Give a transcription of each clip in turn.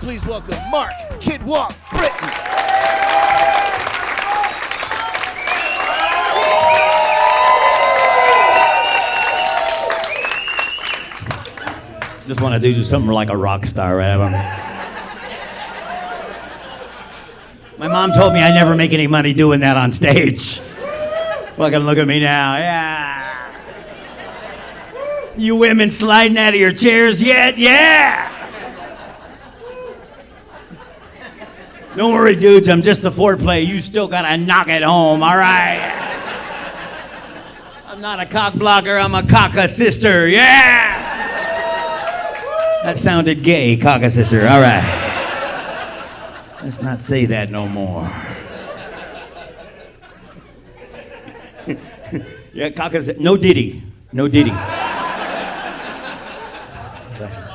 please welcome Mark Kid Walk Britten. Just want to do something like a rock star, right? My mom told me I never make any money doing that on stage. Fucking look at me now, yeah. You women sliding out of your chairs yet? Yeah. Don't worry, dudes, I'm just the foreplay. You still gotta knock it home, all right? I'm not a cock blocker, I'm a cock sister, yeah. That sounded gay, cock sister, all right. Let's not say that no more. Yeah, cock no diddy, no diddy.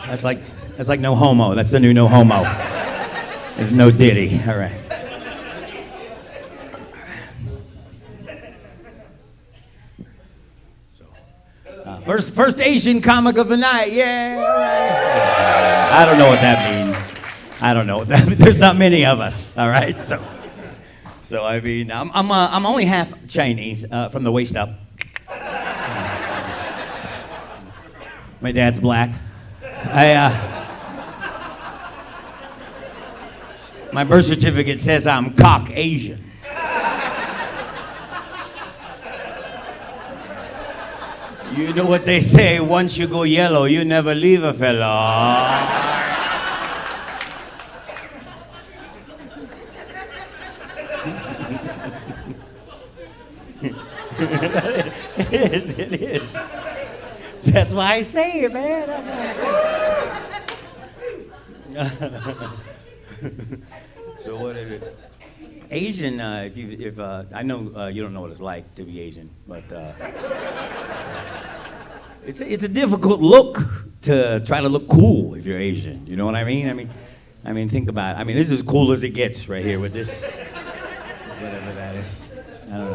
That's like no homo. That's the new no homo. There's no diddy. All right. So, first Asian comic of the night. Yeah. All right. I don't know what that means. I don't know. There's not many of us. All right. So I mean, I'm only half Chinese from the waist up. My dad's black. My birth certificate says I'm Caucasian. You know what they say, once you go yellow, you never leave a fella. It is. That's why I say it, man. That's why I say it. So what is it? Asian, if I know you don't know what it's like to be Asian, but it's a difficult look to try to look cool if you're Asian. You know what I mean? I mean, think about it. I mean, this is as cool as it gets right here with this, whatever that is. I don't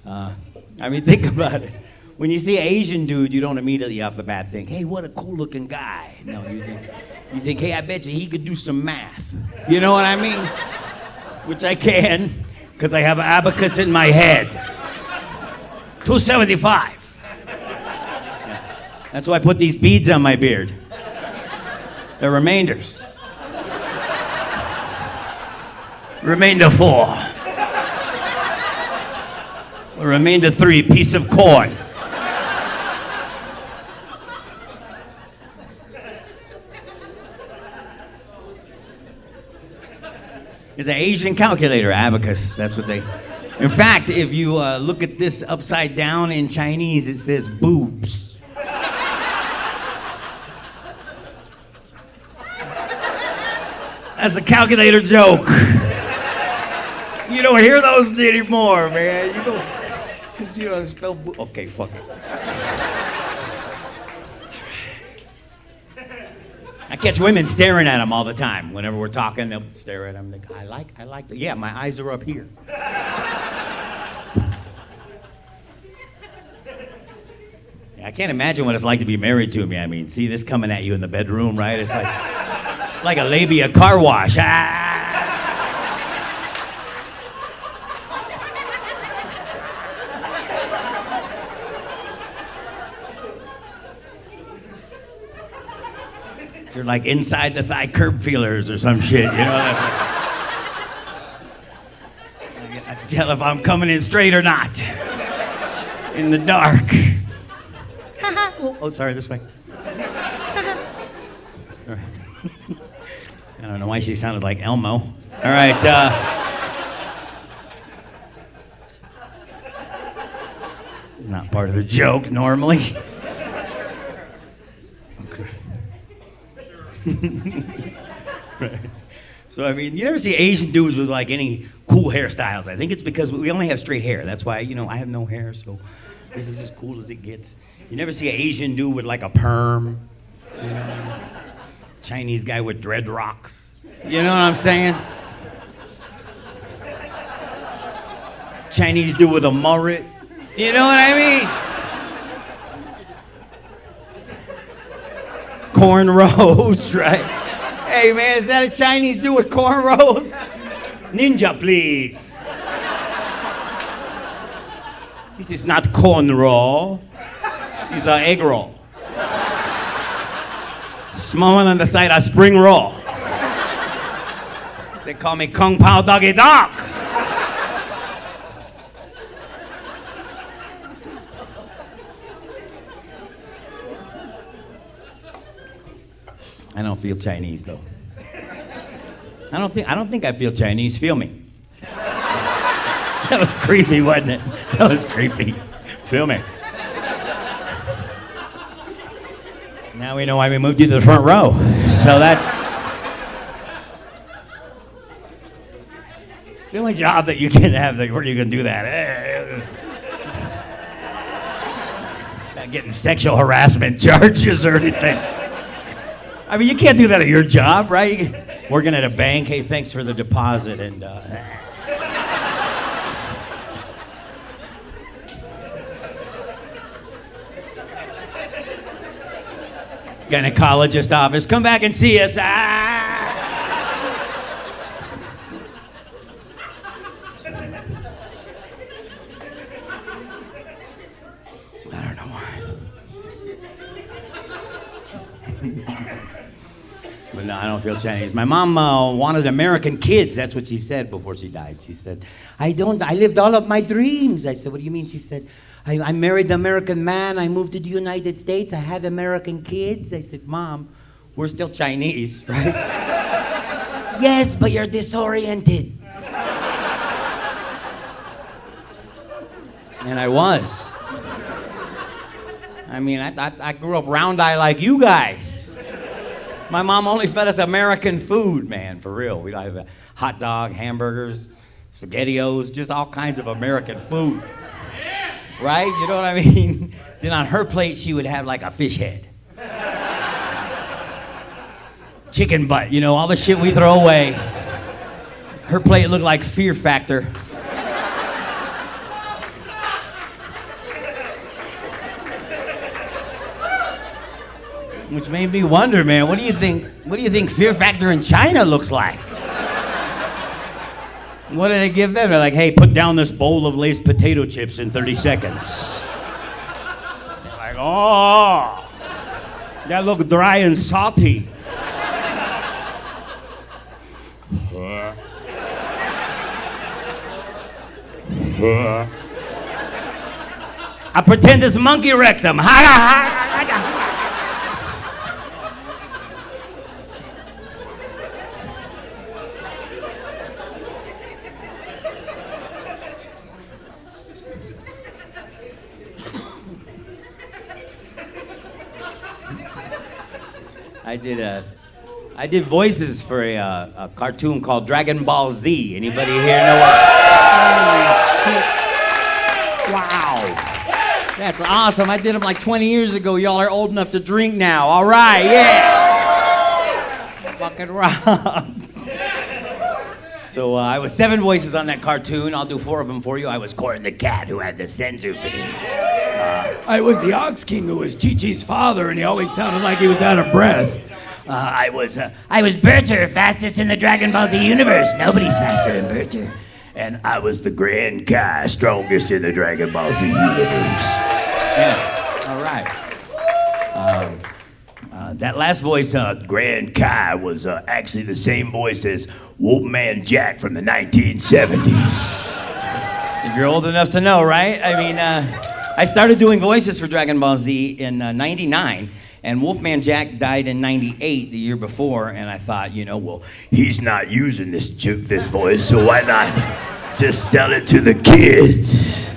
know. I mean, think about it. When you see an Asian dude, you don't immediately off the bat think, hey, what a cool looking guy. No, you think, hey, I bet you he could do some math. You know what I mean? Which I can, because I have an abacus in my head. 275. Yeah. That's why I put these beads on my beard. They're remainders. Remainder 4. Remainder 3, piece of corn. It's an Asian calculator, abacus. That's what they... In fact, if you look at this upside down in Chinese, it says boobs. That's a calculator joke. You don't hear those anymore, man. You don't... Because you don't spell boob... Okay, fuck it. I catch women staring at them all the time. Whenever we're talking, they'll stare at them. They go, I like. Yeah, my eyes are up here. Yeah, I can't imagine what it's like to be married to me. I mean, see this coming at you in the bedroom, right? It's like a labia car wash. Ah! You're like inside the thigh curb feelers or some shit, you know? That's like, I can tell if I'm coming in straight or not. In the dark. Oh, sorry, this way. All right. I don't know why she sounded like Elmo. All right. Not part of the joke normally. Right. So, I mean, you never see Asian dudes with, like, any cool hairstyles. I think it's because we only have straight hair. That's why, I have no hair, so this is as cool as it gets. You never see an Asian dude with, like, a perm. Chinese guy with dreadlocks. You know what I'm saying? Chinese dude with a mullet. You know what I mean? Cornrows, right? Hey, man, is that a Chinese dude with cornrows? Ninja, please. This is not corn roll. These are egg roll. Small one on the side, a spring roll. They call me Kung Pao Doggy Dog. I don't feel Chinese though. I don't think I feel Chinese. Feel me. That was creepy, wasn't it? That was creepy. Feel me. Now we know why we moved you to the front row. So that's it's the only job that you can have where you can do that. Not getting sexual harassment charges or anything. I mean, you can't do that at your job, right? Working at a bank, hey, thanks for the deposit, and gynecologist office, come back and see us. I don't know why. But no, I don't feel Chinese. My mom wanted American kids. That's what she said before she died. She said, I lived all of my dreams. I said, what do you mean? She said, I married an American man. I moved to the United States. I had American kids. I said, Mom, we're still Chinese, right? Yes, but you're disoriented. And I was. I mean, I grew up round-eye like you guys. My mom only fed us American food, man, for real. We have a hot dog, hamburgers, SpaghettiOs, just all kinds of American food. Right? You know what I mean? Then on her plate, she would have like a fish head. Chicken butt, you know, all the shit we throw away. Her plate looked like Fear Factor. Which made me wonder, man, what do you think Fear Factor in China looks like? What did they give them? They're like, hey, put down this bowl of Lay's potato chips in 30 seconds. They're like, oh, that look dry and salty. I pretend it's monkey rectum. I did voices for a cartoon called Dragon Ball Z. Anybody here know what? Holy shit. Wow. That's awesome. I did them like 20 years ago. Y'all are old enough to drink now. All right, yeah. Fucking rocks. So I was 7 voices on that cartoon. I'll do 4 of them for you. I was Corin the cat who had the senzu beans. I was the Ox King who was Chi-Chi's father, and he always sounded like he was out of breath. I was Berter, fastest in the Dragon Ball Z universe. Nobody's faster than Berter. And I was the Grand Kai, strongest in the Dragon Ball Z universe. Yeah, all right. That last voice, Grand Kai, was actually the same voice as Wolfman Jack from the 1970s. If you're old enough to know, right? I mean, I started doing voices for Dragon Ball Z in '99. And Wolfman Jack died in '98, the year before, and I thought, you know, well, he's not using this voice, so why not just sell it to the kids?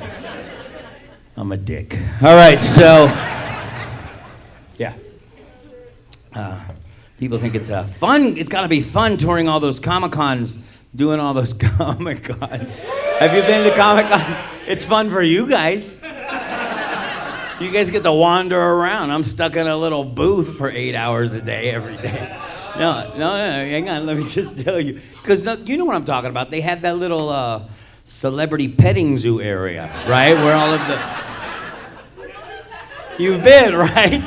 I'm a dick. All right, so, yeah. People think it's fun. It's got to be fun touring all those Comic-Cons, doing all those Comic-Cons. Have you been to Comic-Con? It's fun for you guys. You guys get to wander around. I'm stuck in a little booth for 8 hours a day, every day. No, hang on, let me just tell you. Because you know what I'm talking about. They had that little celebrity petting zoo area, right? Where all of the... You've been, right?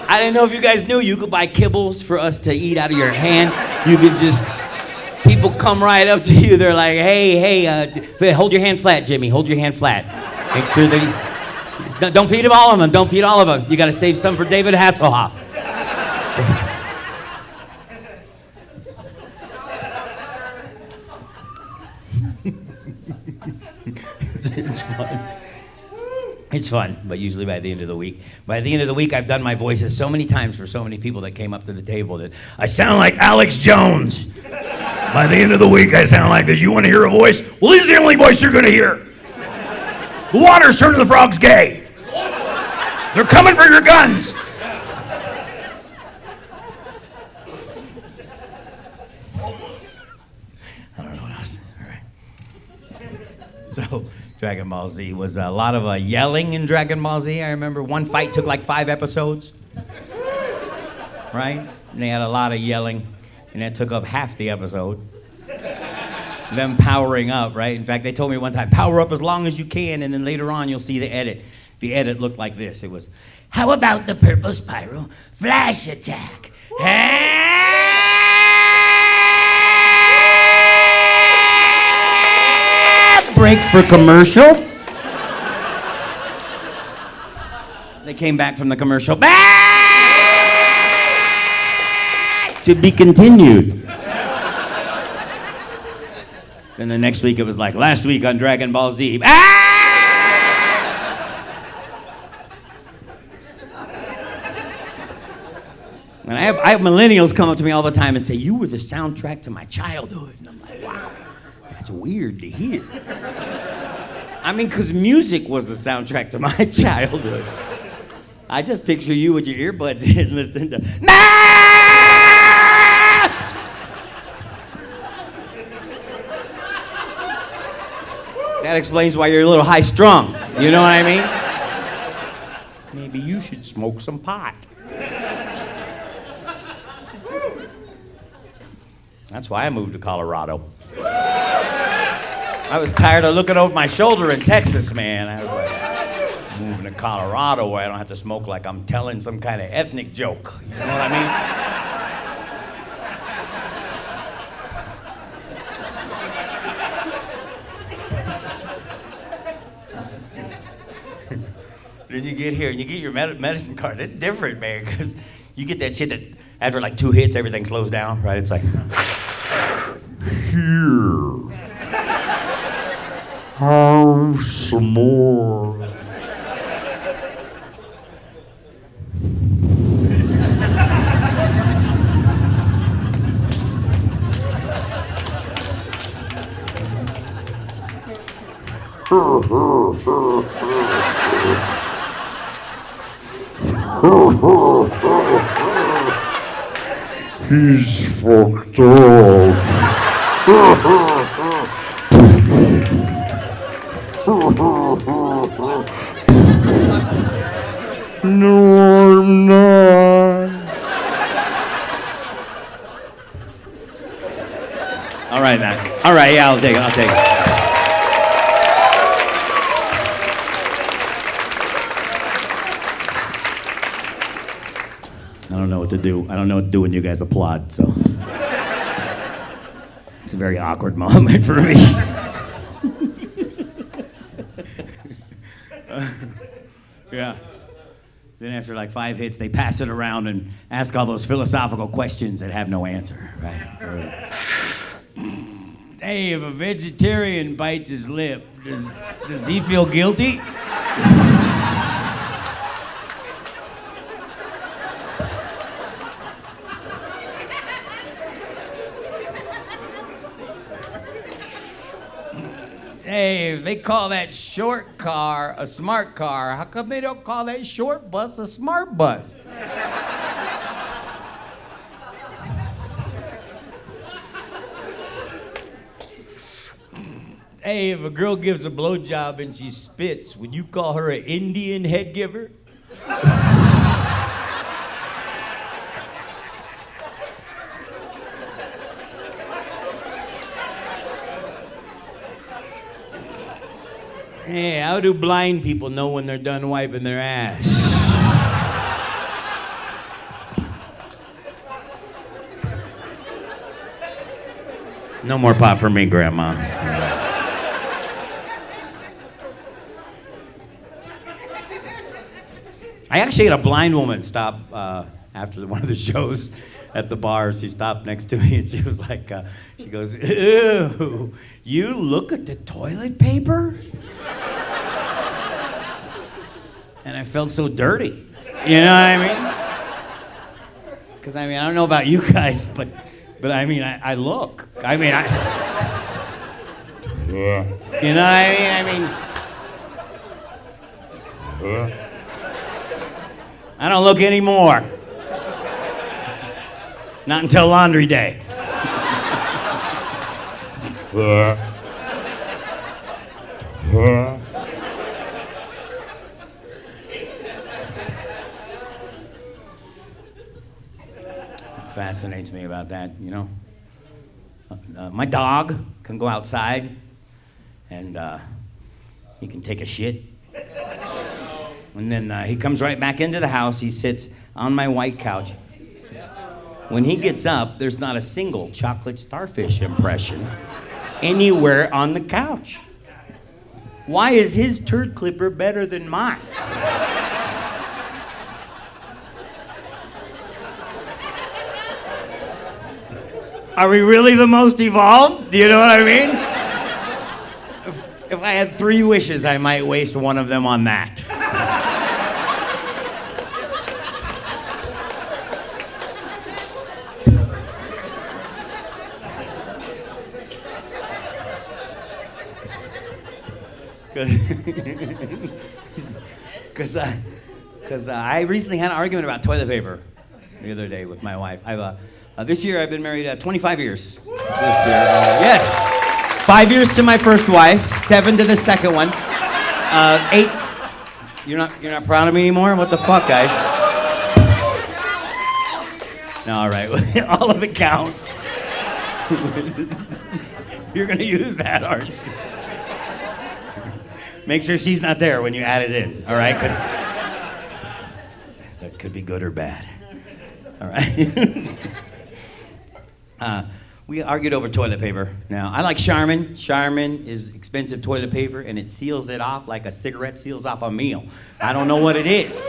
I didn't know if you guys knew you could buy kibbles for us to eat out of your hand. You could just, people come right up to you. They're like, hey, hold your hand flat, Jimmy. Hold your hand flat. Make sure that don't feed them all of them. Don't feed all of them. You got to save some for David Hasselhoff. It's fun. It's fun, but usually by the end of the week. By the end of the week, I've done my voices so many times for so many people that came up to the table that I sound like Alex Jones. By the end of the week, I sound like this. You want to hear a voice? Well, this is the only voice you're going to hear. The water's turning the frogs gay. They're coming for your guns. I don't know what else. All right. So, Dragon Ball Z was a lot of yelling in Dragon Ball Z. I remember one fight took like 5 episodes. Right? And they had a lot of yelling, and that took up half the episode. Them powering up, right? In fact, they told me one time, power up as long as you can, and then later on you'll see the edit. The edit looked like this. It was, how about the purple spiral flash attack? Break for commercial. They came back from the commercial. Back to be continued. Then the next week it was like, last week on Dragon Ball Z. And I have millennials come up to me all the time and say, you were the soundtrack to my childhood. And I'm like, wow, that's weird to hear. I mean, because music was the soundtrack to my childhood. I just picture you with your earbuds in listening to, That explains why you're a little high-strung. You know what I mean? Maybe you should smoke some pot. That's why I moved to Colorado. I was tired of looking over my shoulder in Texas, man. I was like, moving to Colorado where I don't have to smoke like I'm telling some kind of ethnic joke. You know what I mean? Then you get here and you get your medicine card. It's different, man, because you get that shit that after like 2 hits, everything slows down, right? It's like, here, have some more. He's fucked up. No, I'm not. All right, then. All right, yeah, I'll take it. I don't know what to do. I don't know what to do when you guys applaud, so. It's a very awkward moment for me. Yeah. Then after like 5 hits, they pass it around and ask all those philosophical questions that have no answer, right? Hey, if a vegetarian bites his lip, does he feel guilty? Hey, if they call that short car a smart car, how come they don't call that short bus a smart bus? Hey, if a girl gives a blowjob and she spits, would you call her an Indian head giver? Hey, how do blind people know when they're done wiping their ass? No more pot for me, Grandma. I actually had a blind woman stop after one of the shows at the bar. She stopped next to me and she was like, she goes, "Ew, you look at the toilet paper?" And I felt so dirty. You know what I mean? Because I mean, I don't know about you guys, but I mean, I look. I mean, yeah. You know what I mean? Yeah. I don't look anymore. Not until laundry day. Fascinates me about that, you know. My dog can go outside and he can take a shit. And then he comes right back into the house. He sits on my white couch. When he gets up, there's not a single chocolate starfish impression anywhere on the couch. Why is his turd clipper better than mine? Are we really the most evolved? Do you know what I mean? If I had 3 wishes, I might waste one of them on that. Because I recently had an argument about toilet paper the other day with my wife. This year I've been married 25 years. This year, yes. 5 years to my first wife, 7 to the second one, 8. You're not proud of me anymore? What the fuck, guys? No, all right. All of it counts. You're gonna use that, aren't you? Make sure she's not there when you add it in, all right? Because that could be good or bad. All right. We argued over toilet paper. Now, I like Charmin. Charmin is expensive toilet paper, and it seals it off like a cigarette seals off a meal. I don't know what it is,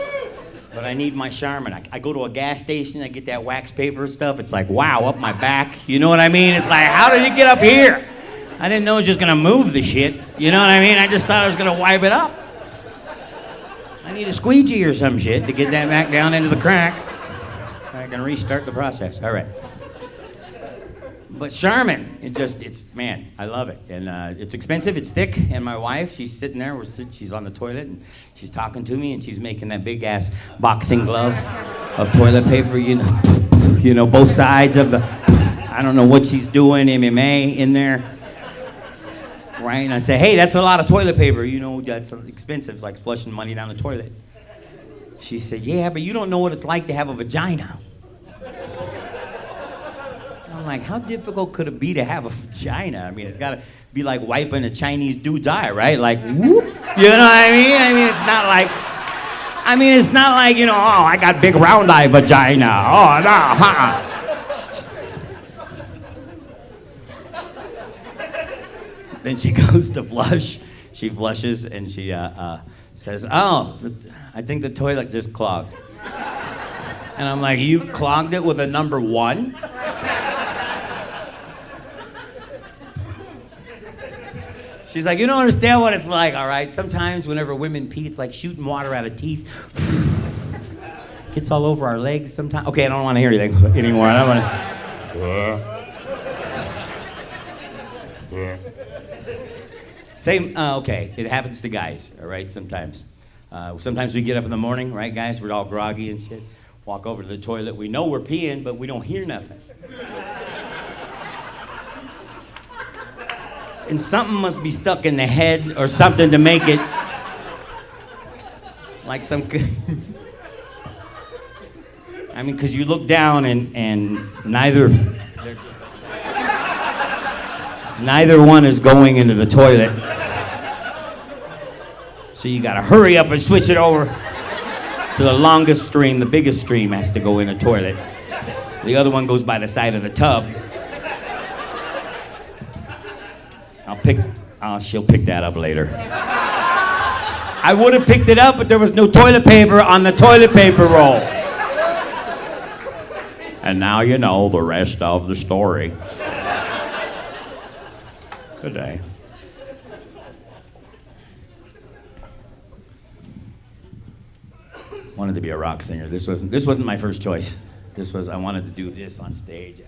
but I need my Charmin. I go to a gas station, I get that wax paper stuff. It's like, wow, up my back. You know what I mean? It's like, how did it get up here? I didn't know it was just gonna move the shit. You know what I mean? I just thought I was gonna wipe it up. I need a squeegee or some shit to get that back down into the crack so I can restart the process. All right. But Charmin, man, I love it. And it's expensive, it's thick, and my wife, she's sitting there, she's on the toilet, and she's talking to me, and she's making that big-ass boxing glove of toilet paper, you know, both sides of the, I don't know what she's doing, MMA in there. Right? And I say, hey, that's a lot of toilet paper. You know, that's expensive. It's like flushing money down the toilet. She said, yeah, but you don't know what it's like to have a vagina. I'm like, how difficult could it be to have a vagina? I mean, it's got to be like wiping a Chinese dude's eye, right? Like, whoop. You know what I mean? I mean, it's not like, you know, oh, I got big round eye vagina. Oh, no, huh? Then she goes to flush. She flushes and she says, oh, I think the toilet just clogged. And I'm like, you clogged it with a number 1? She's like, you don't understand what it's like, all right? Sometimes whenever women pee, it's like shooting water out of teeth. Gets all over our legs sometimes. Okay, I don't want to hear anything anymore. I don't want to... Same, okay, it happens to guys, all right, sometimes. Sometimes we get up in the morning, right, guys? We're all groggy and shit. Walk over to the toilet. We know we're peeing, but we don't hear nothing. And something must be stuck in the head or something to make it like some... I mean, because you look down and neither one is going into the toilet. So you gotta hurry up and switch it over to the longest stream. The biggest stream has to go in the toilet. The other one goes by the side of the tub. She'll pick that up later. I would have picked it up, but there was no toilet paper on the toilet paper roll. And now you know the rest of the story. Good day. Wanted to be a rock singer. This wasn't my first choice. I wanted to do this on stage.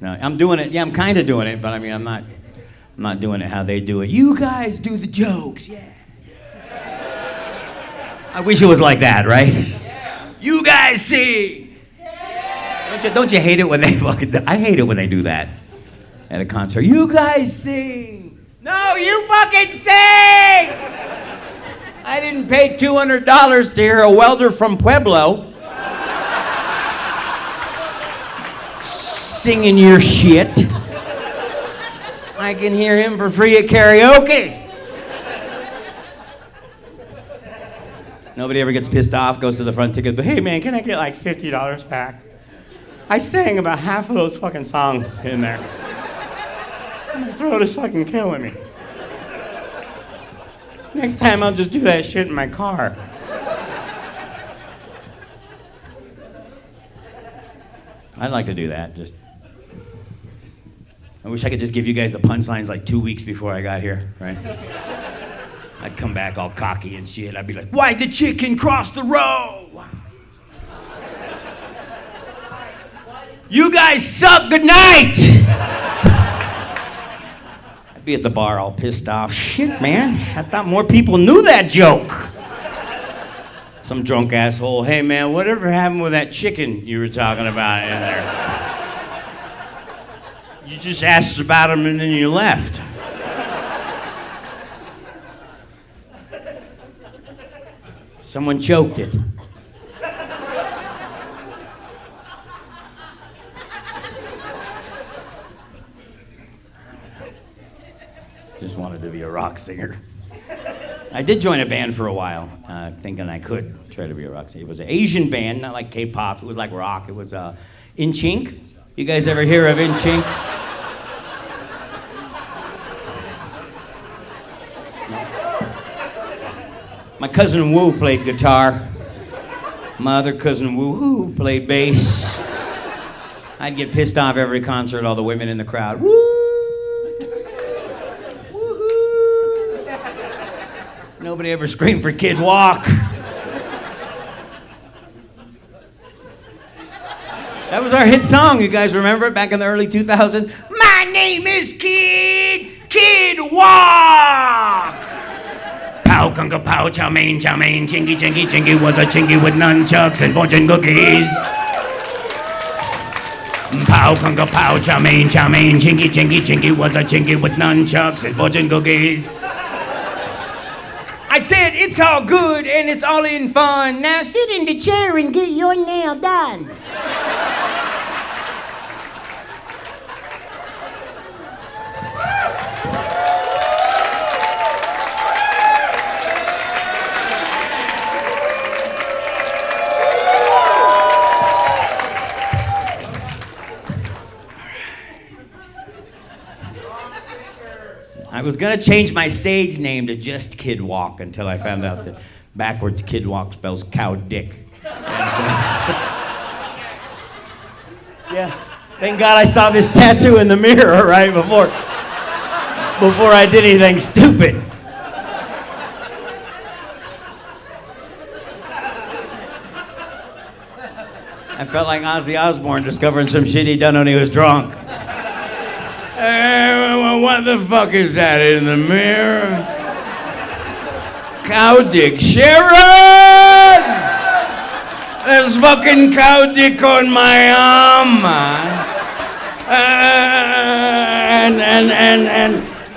No, I'm doing it. Yeah, I'm kind of doing it, but I mean, I'm not doing it how they do it. You guys do the jokes, yeah. I wish it was like that, right? Yeah. You guys sing. Yeah. Don't you hate it when they I hate it when they do that at a concert. You guys sing. No, you fucking sing. I didn't pay $200 to hear a welder from Pueblo singing your shit. I can hear him for free at karaoke. Nobody ever gets pissed off, goes to the front ticket, but hey man, can I get like $50 back? I sang about half of those fucking songs in there. My throat is fucking killing me. Next time I'll just do that shit in my car. I'd like to do that, I wish I could just give you guys the punchlines like 2 weeks before I got here, right? I'd come back all cocky and shit. I'd be like, why'd the chicken cross the road? You guys suck, good night! I'd be at the bar all pissed off. Shit, man, I thought more people knew that joke. Some drunk asshole, hey man, whatever happened with that chicken you were talking about in there? You just asked about him and then you left. Someone choked it. Just wanted to be a rock singer. I did join a band for a while, thinking I could try to be a rock singer. It was an Asian band, not like K-pop. It was like rock. It was In Chink. You guys ever hear of In Chink? No. My cousin Wu played guitar. My other cousin Wu played bass. I'd get pissed off every concert, all the women in the crowd. Woo! Woo-hoo! Nobody ever screamed for Kid Walk. That was our hit song. You guys remember it back in the early 2000s? My name is Kid Walk! Pow, kunga, pow, chow mein, chingy, chingy, chingy was a chingy with nunchucks and fortune cookies. Pow, kunga, pow, chow mein, chingy, chingy, chingy was a chingy with nunchucks and fortune cookies. I said, it's all good and it's all in fun. Now sit in the chair and get your nail done. I was gonna change my stage name to just Kid Walk until I found out that backwards Kid Walk spells cow dick. Yeah, thank God I saw this tattoo in the mirror right before I did anything stupid. I felt like Ozzy Osbourne discovering some shit he'd done when he was drunk. What the fuck is that in the mirror? Cow dick. Sharon! There's fucking cow dick on my arm.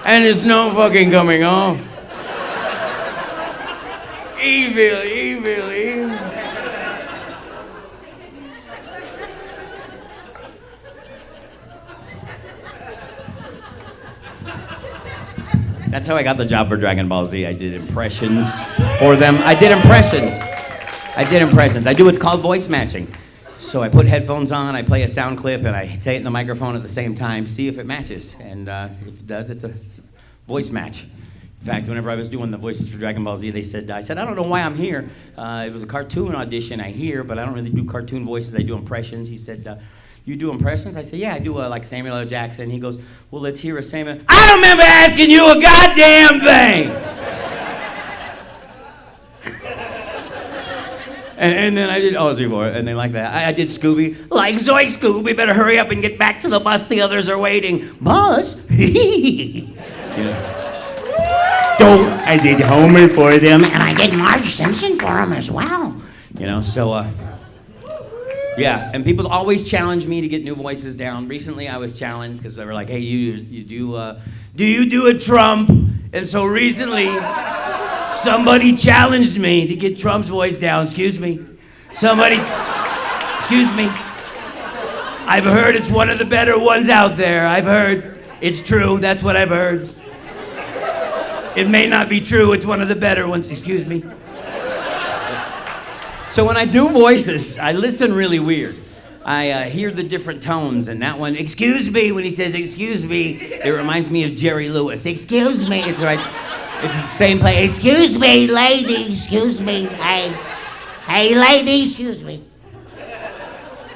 And it's no fucking coming off. Evil, evil, evil. That's how I got the job for Dragon Ball Z. I did impressions for them. I did impressions. I do what's called voice matching. So I put headphones on, I play a sound clip, and I say it in the microphone at the same time, see if it matches. And if it does, it's a voice match. In fact, whenever I was doing the voices for Dragon Ball Z, I said, I don't know why I'm here. It was a cartoon audition I hear, but I don't really do cartoon voices, I do impressions. He said, you do impressions? I said, yeah, I do like Samuel L. Jackson. He goes, well, let's hear a Samuel. I don't remember asking you a goddamn thing! And then I did Ozzy for it, and they like that. I did Scooby. Like, Zoink, Scooby, better hurry up and get back to the bus. The others are waiting. Bus? Don't. I did Homer for them, and I did Marge Simpson for them as well. Yeah, and people always challenge me to get new voices down. Recently, I was challenged because they were like, hey, do you do a Trump? And so recently, somebody challenged me to get Trump's voice down. Excuse me. Excuse me. I've heard it's one of the better ones out there. I've heard. It's true. That's what I've heard. It may not be true. It's one of the better ones. Excuse me. So when I do voices, I listen really weird. I hear the different tones, and that one, excuse me, when he says excuse me, it reminds me of Jerry Lewis. Excuse me. It's right. It's the same play. Excuse me, lady. Excuse me. Hey, lady. Excuse me.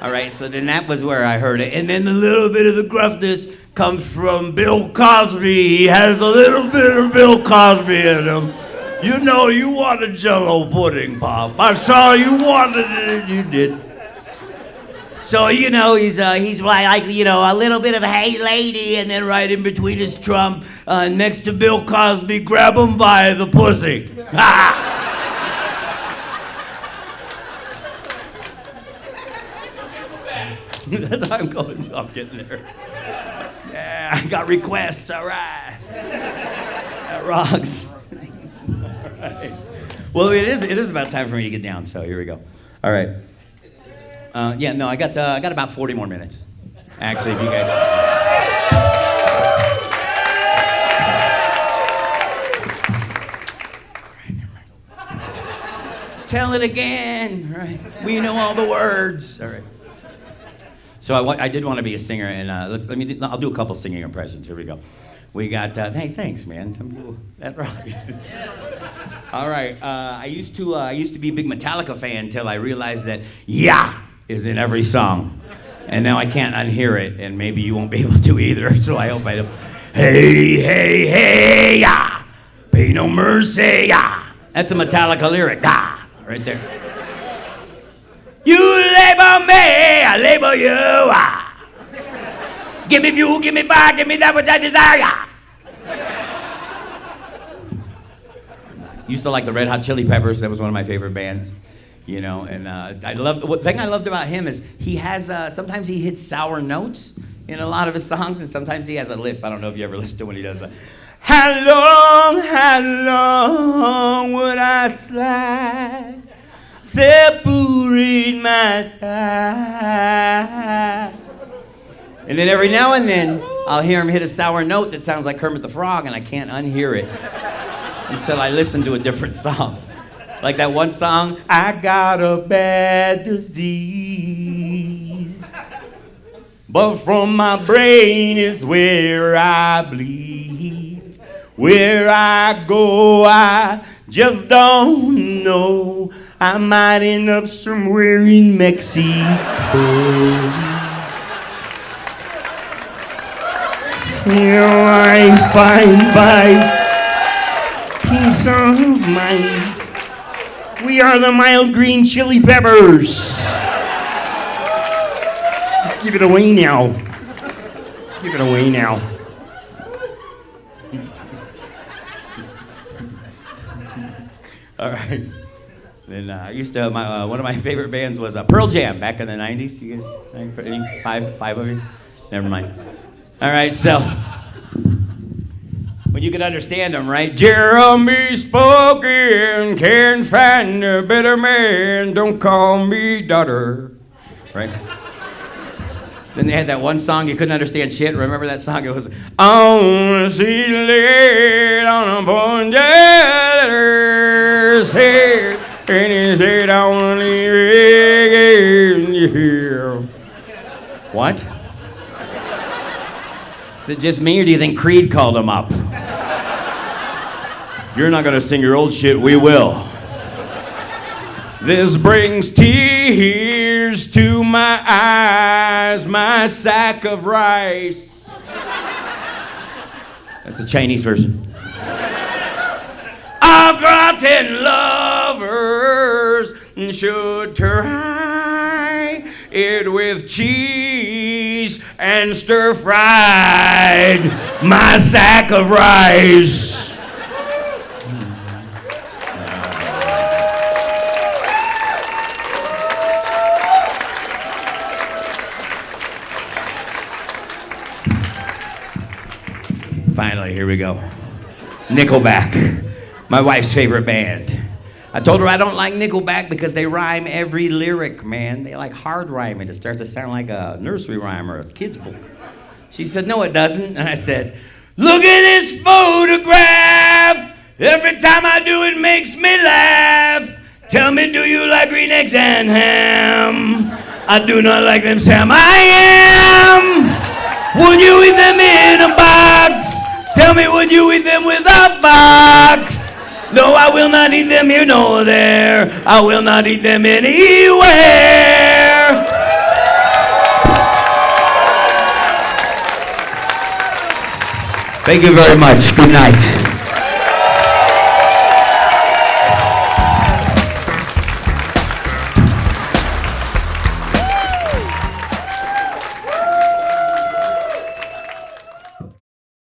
All right, so then that was where I heard it. And then a little bit of the gruffness comes from Bill Cosby. He has a little bit of Bill Cosby in him. You know, you wanted Jell-O pudding, Pop. I saw you wanted it, and you did. So, he's like, a little bit of hey, lady, and then right in between is Trump, next to Bill Cosby, grab him by the pussy. That's how I'm going to. I'm getting there. Yeah, I got requests, all right. That rocks. All right. Well, it is about time for me to get down, so here we go. All right. I got about 40 more minutes. Actually, if you guys... Tell it again, right? We know all the words. All right. So I did want to be a singer, and I'll do a couple singing impressions. Here we go. We got, hey, thanks, man. Some people, that rocks. All right, I used to be a big Metallica fan until I realized that "yeah" is in every song, and now I can't unhear it, and maybe you won't be able to either. So I hope I don't. Hey, hey, hey, yeah, pay no mercy, yeah. That's a Metallica lyric, ah, right there. You label me, I label you, ah. Give me fuel, give me fire, give me that which I desire. Used to like the Red Hot Chili Peppers. That was one of my favorite bands, And the thing I loved about him is he has sometimes he hits sour notes in a lot of his songs, and sometimes he has a lisp. I don't know if you ever listen to when he does that. How long would I slide? Separate my side. And then every now and then, I'll hear him hit a sour note that sounds like Kermit the Frog, and I can't unhear it until I listen to a different song. Like that one song, I got a bad disease, but from my brain is where I bleed. Where I go, I just don't know. I might end up somewhere in Mexico. Till I find my peace of mind. We are the mild green chili peppers. Give it away now. Give it away now. All right. Then I used to, one of my favorite bands was Pearl Jam back in the 90s. You guys, any five of you? Never mind. All right, so when you could understand them, right? Jeremy spoken, can't find a better man, don't call me daughter, right? Then they had that one song you couldn't understand shit. Remember that song? It was, I wanna see the lid on a bonjetter's head, and he said, I wanna leave it in your What? Is it just me, or do you think Creed called him up? If you're not gonna sing your old shit, we will. This brings tears to my eyes, my sack of rice. That's the Chinese version. Our gratin lovers should try it with cheese and stir-fried my sack of rice. Finally, here we go. Nickelback, my wife's favorite band. I told her I don't like Nickelback because they rhyme every lyric, man. They like hard rhyming. It starts to sound like a nursery rhyme or a kid's book. She said, no, it doesn't. And I said, look at this photograph. Every time I do it makes me laugh. Tell me, do you like green eggs and ham? I do not like them, Sam. I am. Would you eat them in a box? Tell me, would you eat them with a fox? No, I will not eat them here nor there. I will not eat them anywhere. Thank you very much. Good night.